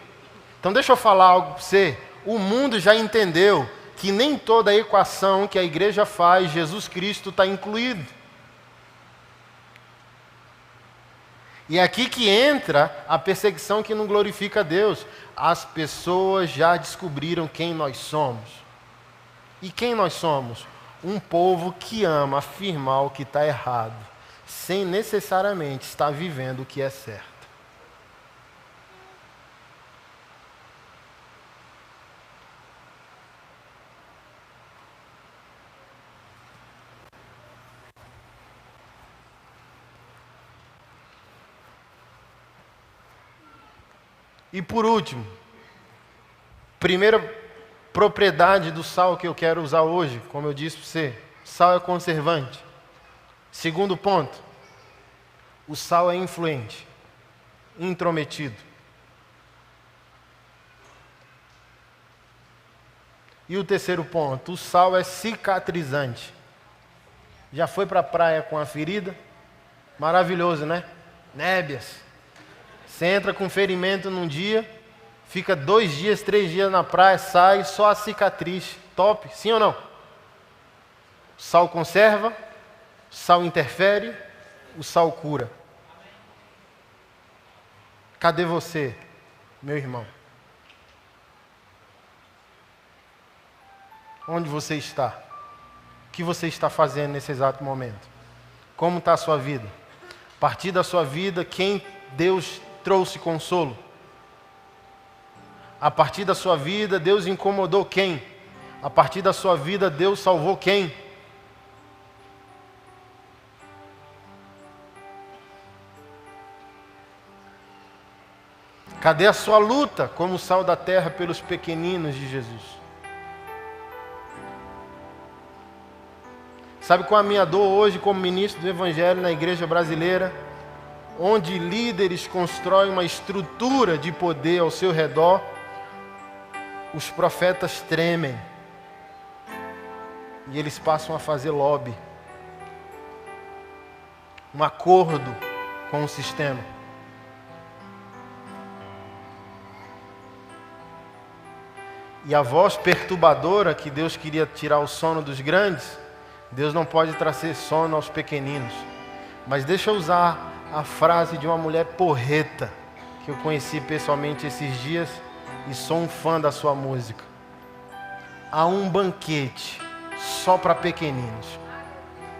Então deixa eu falar algo para você. O mundo já entendeu que nem toda a equação que a igreja faz, Jesus Cristo está incluído. E é aqui que entra a perseguição que não glorifica a Deus. As pessoas já descobriram quem nós somos. E quem nós somos? Um povo que ama afirmar o que está errado, sem necessariamente estar vivendo o que é certo. E por último, primeira propriedade do sal que eu quero usar hoje, como eu disse para você, sal é conservante. Segundo ponto, o sal é influente, intrometido. E o terceiro ponto, o sal é cicatrizante. Já foi para a praia com a ferida? Maravilhoso, né? Nébias. Você entra com ferimento num dia, fica 2 dias, 3 dias na praia, sai, só a cicatriz. Top, sim ou não? O sal conserva, o sal interfere, o sal cura. Cadê você, meu irmão? Onde você está? O que você está fazendo nesse exato momento? Como está a sua vida? A partir da sua vida, quem Deus trouxe consolo? A partir da sua vida, Deus incomodou quem? A partir da sua vida, Deus salvou quem? Cadê a sua luta como sal da terra pelos pequeninos de Jesus? Sabe qual é a minha dor hoje como ministro do Evangelho na igreja brasileira? Onde líderes constroem uma estrutura de poder ao seu redor, os profetas tremem. E eles passam a fazer lobby. Um acordo com o sistema. E a voz perturbadora que Deus queria tirar o sono dos grandes, Deus não pode trazer sono aos pequeninos. Mas deixa eu usar a frase de uma mulher porreta, que eu conheci pessoalmente esses dias e sou um fã da sua música. Há um banquete só para pequeninos,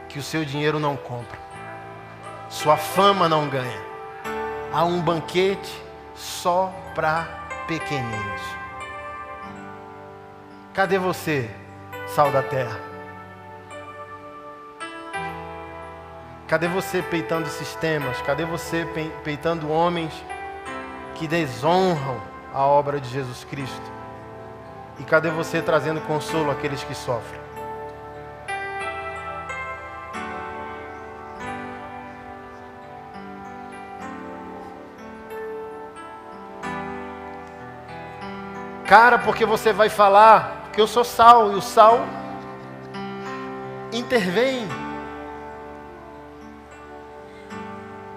que o seu dinheiro não compra, sua fama não ganha. Há um banquete só para pequeninos. Cadê você, sal da terra? Cadê você peitando sistemas? Cadê você peitando homens que desonram a obra de Jesus Cristo? E cadê você trazendo consolo àqueles que sofrem? Cara, porque você vai falar que eu sou sal e o sal intervém.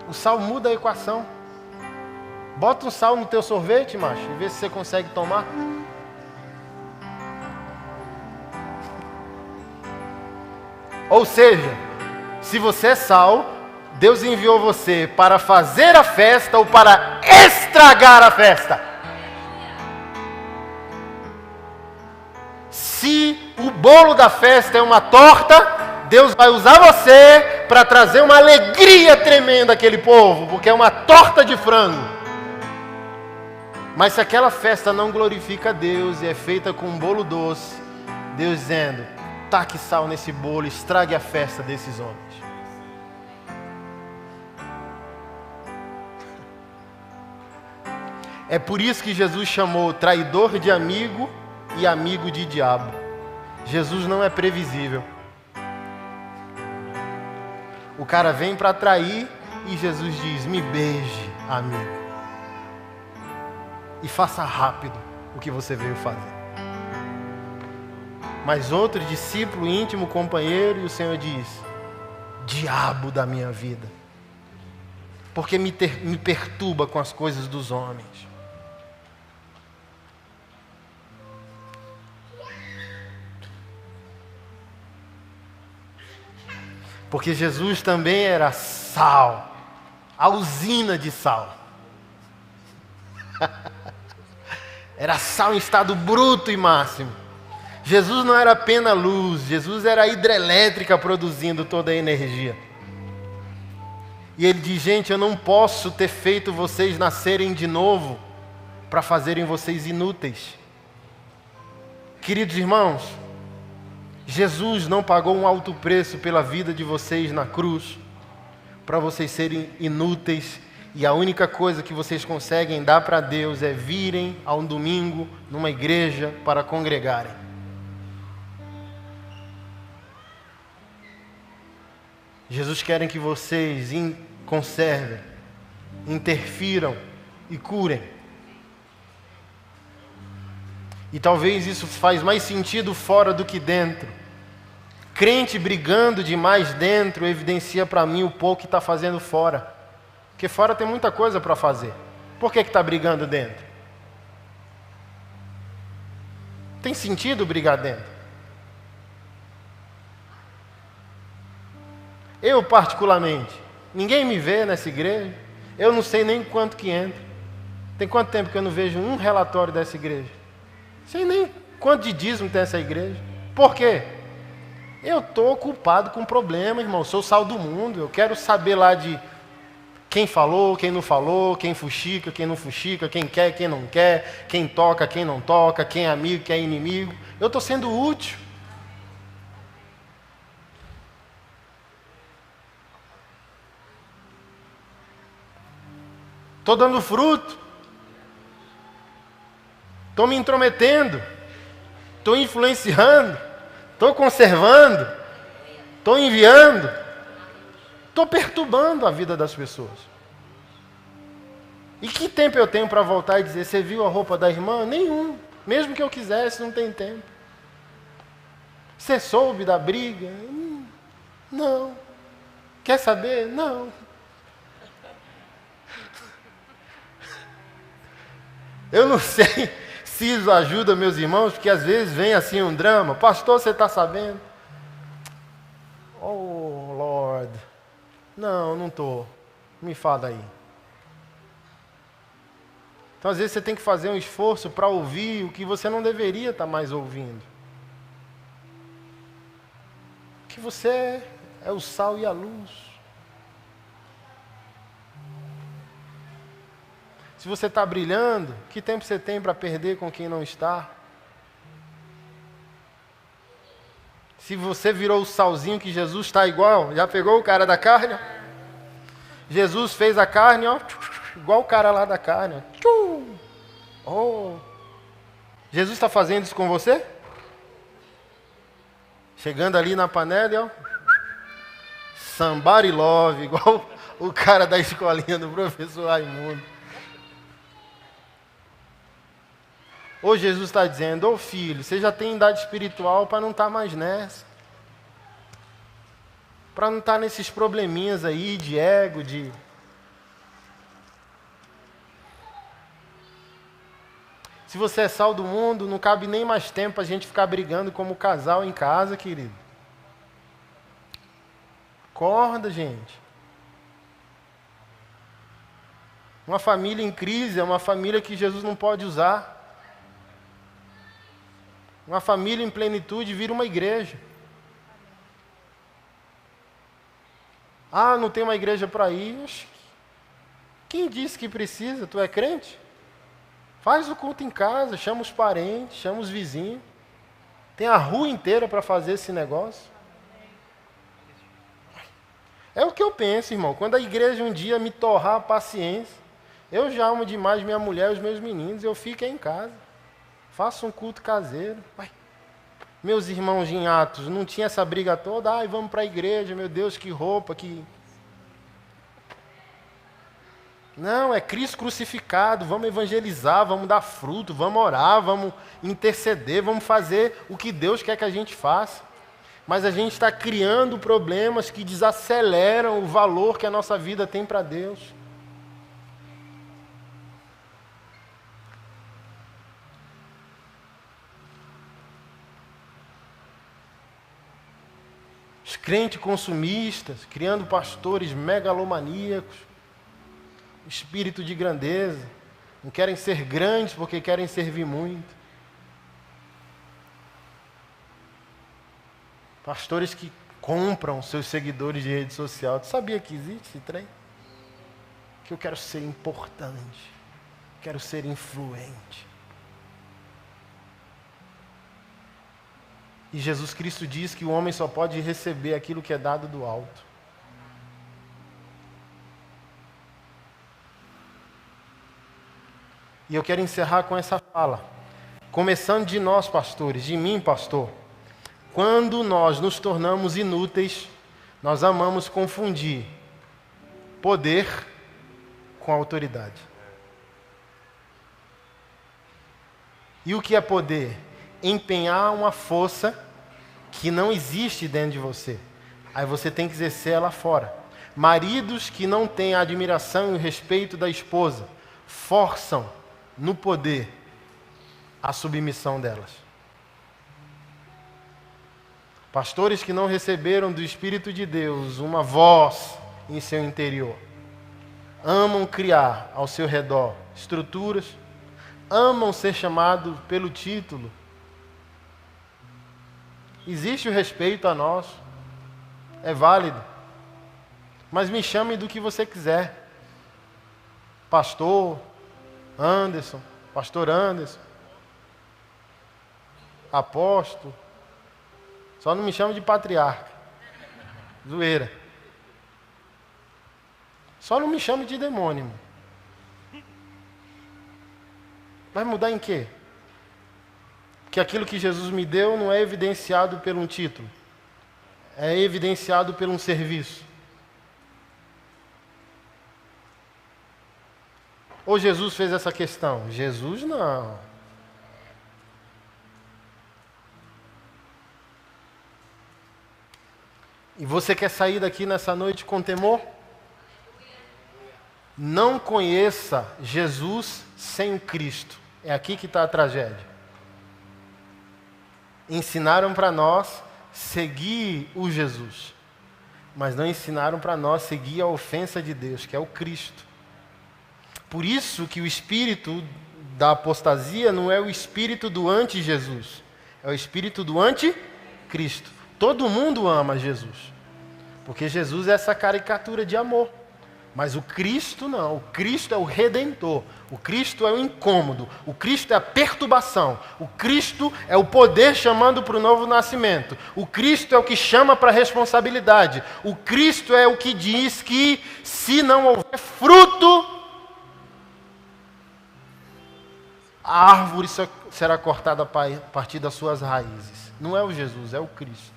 O sal muda a equação. Bota um sal no teu sorvete, macho, e vê se você consegue tomar. Ou seja, se você é sal, Deus enviou você para fazer a festa ou para estragar a festa. Se o bolo da festa é uma torta, Deus vai usar você para trazer uma alegria tremenda àquele povo, porque é uma torta de frango. Mas se aquela festa não glorifica a Deus e é feita com um bolo doce, Deus dizendo, taque sal nesse bolo, estrague a festa desses homens. É por isso que Jesus chamou traidor de amigo e amigo de diabo. Jesus não é previsível. O cara vem para trair e Jesus diz, me beije, amigo. E faça rápido o que você veio fazer. Mas outro discípulo íntimo, companheiro, e o Senhor diz, diabo da minha vida. Porque me perturba com as coisas dos homens. Porque Jesus também era sal, a usina de sal. Era sal em estado bruto e máximo. Jesus não era apenas luz, Jesus era a hidrelétrica produzindo toda a energia. E ele diz, gente, eu não posso ter feito vocês nascerem de novo para fazerem vocês inúteis. Queridos irmãos, Jesus não pagou um alto preço pela vida de vocês na cruz, para vocês serem inúteis, e a única coisa que vocês conseguem dar para Deus é virem a um domingo numa igreja para congregarem. Jesus quer que vocês conservem, interfiram e curem. E talvez isso faz mais sentido fora do que dentro. Crente brigando demais dentro evidencia para mim o pouco que está fazendo fora. Porque fora tem muita coisa para fazer. Por que está brigando dentro? Tem sentido brigar dentro? Eu particularmente, ninguém me vê nessa igreja. Eu não sei nem quanto que entra. Tem quanto tempo que eu não vejo um relatório dessa igreja? Não sei nem quanto de dízimo tem essa igreja. Por quê? Eu estou ocupado com problema, irmão. Eu sou o sal do mundo. Eu quero saber lá de quem falou, quem não falou, quem fuxica, quem não fuxica, quem quer, quem não quer, quem toca, quem não toca, quem é amigo, quem é inimigo. Eu estou sendo útil. Estou dando fruto. Estou me intrometendo. Estou influenciando. Estou conservando. Estou enviando. Estou perturbando a vida das pessoas. E que tempo eu tenho para voltar e dizer, você viu a roupa da irmã? Nenhum. Mesmo que eu quisesse, não tem tempo. Você soube da briga? Não. Quer saber? Não. Eu não sei se isso ajuda meus irmãos, porque às vezes vem assim um drama. Pastor, você está sabendo? Oh, Lord. Não estou. Me fala aí. Então, às vezes, você tem que fazer um esforço para ouvir o que você não deveria estar mais ouvindo. Que você é o sal e a luz. Se você está brilhando, que tempo você tem para perder com quem não está? Se você virou o salzinho que Jesus está igual, já pegou o cara da carne? Jesus fez a carne, ó, igual o cara lá da carne. Oh. Jesus está fazendo isso com você? Chegando ali na panela, ó, somebody love, igual o cara da escolinha do professor Raimundo. Ou Jesus está dizendo, ô filho, você já tem idade espiritual para não estar mais nessa. Para não estar nesses probleminhas aí de ego, de... Se você é sal do mundo, não cabe nem mais tempo para a gente ficar brigando como casal em casa, querido. Acorda, gente. Uma família em crise é uma família que Jesus não pode usar. Uma família em plenitude vira uma igreja. Ah, não tem uma igreja para ir. Quem disse que precisa? Tu é crente? Faz o culto em casa, chama os parentes, chama os vizinhos. Tem a rua inteira para fazer esse negócio. É o que eu penso, irmão. Quando a igreja um dia me torrar a paciência, eu já amo demais minha mulher e os meus meninos, eu fico em casa. Faço um culto caseiro. Vai. Meus irmãos em Atos, não tinha essa briga toda? Ai, vamos para a igreja, meu Deus, que roupa, que... Não, é Cristo crucificado, vamos evangelizar, vamos dar fruto, vamos orar, vamos interceder, vamos fazer o que Deus quer que a gente faça. Mas a gente está criando problemas que desaceleram o valor que a nossa vida tem para Deus. Os crentes consumistas, criando pastores megalomaníacos, espírito de grandeza, não querem ser grandes porque querem servir muito. Pastores que compram seus seguidores de rede social. Tu sabia que existe esse trem? Que eu quero ser importante, quero ser influente. E Jesus Cristo diz que o homem só pode receber aquilo que é dado do alto. E eu quero encerrar com essa fala. Começando de nós, pastores, de mim, pastor. Quando nós nos tornamos inúteis, nós amamos confundir poder com autoridade. E o que é poder? Empenhar uma força que não existe dentro de você. Aí você tem que exercer ela fora. Maridos que não têm a admiração e o respeito da esposa forçam no poder a submissão delas. Pastores que não receberam do Espírito de Deus uma voz em seu interior, amam criar ao seu redor estruturas, amam ser chamados pelo título. Existe o respeito a nós, é válido, mas me chame do que você quiser. Pastor Anderson, pastor Anderson, apóstolo, só não me chame de patriarca, zoeira. Só não me chame de demônio. Vai mudar em quê? Que aquilo que Jesus me deu não é evidenciado por um título, é evidenciado por um serviço. Ou Jesus fez essa questão? Jesus não. E você quer sair daqui nessa noite com temor? Não conheça Jesus sem o Cristo. É aqui que está a tragédia. Ensinaram para nós seguir o Jesus, mas não ensinaram para nós seguir a ofensa de Deus, que é o Cristo. Por isso que o espírito da apostasia não é o espírito do anti-Jesus, é o espírito do anti-Cristo. Todo mundo ama Jesus, porque Jesus é essa caricatura de amor. Mas o Cristo não, o Cristo é o Redentor, o Cristo é o incômodo, o Cristo é a perturbação, o Cristo é o poder chamando para o novo nascimento, o Cristo é o que chama para a responsabilidade, o Cristo é o que diz que se não houver fruto, a árvore será cortada a partir das suas raízes. Não é o Jesus, é o Cristo.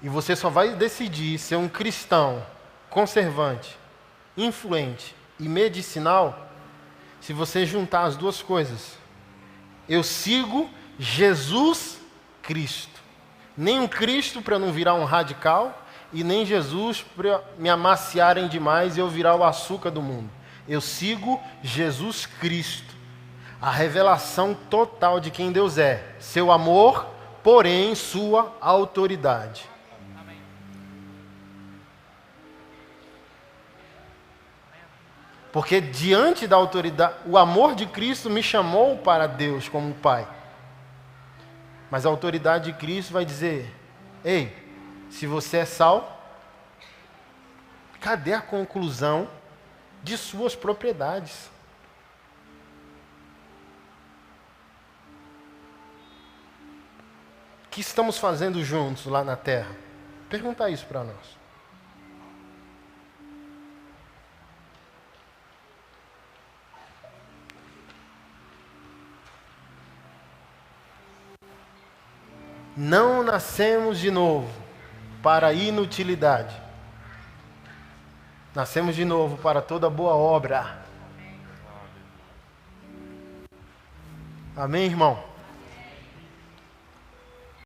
E você só vai decidir ser um cristão conservante, influente e medicinal se você juntar as duas coisas. Eu sigo Jesus Cristo. Nem um Cristo para não virar um radical e nem Jesus para me amaciarem demais e eu virar o açúcar do mundo. Eu sigo Jesus Cristo. A revelação total de quem Deus é. Seu amor, porém sua autoridade. Porque diante da autoridade, o amor de Cristo me chamou para Deus como Pai. Mas a autoridade de Cristo vai dizer: ei, se você é sal, cadê a conclusão de suas propriedades? O que estamos fazendo juntos lá na terra? Pergunta isso para nós. Não nascemos de novo para a inutilidade. Nascemos de novo para toda boa obra. Amém, irmão?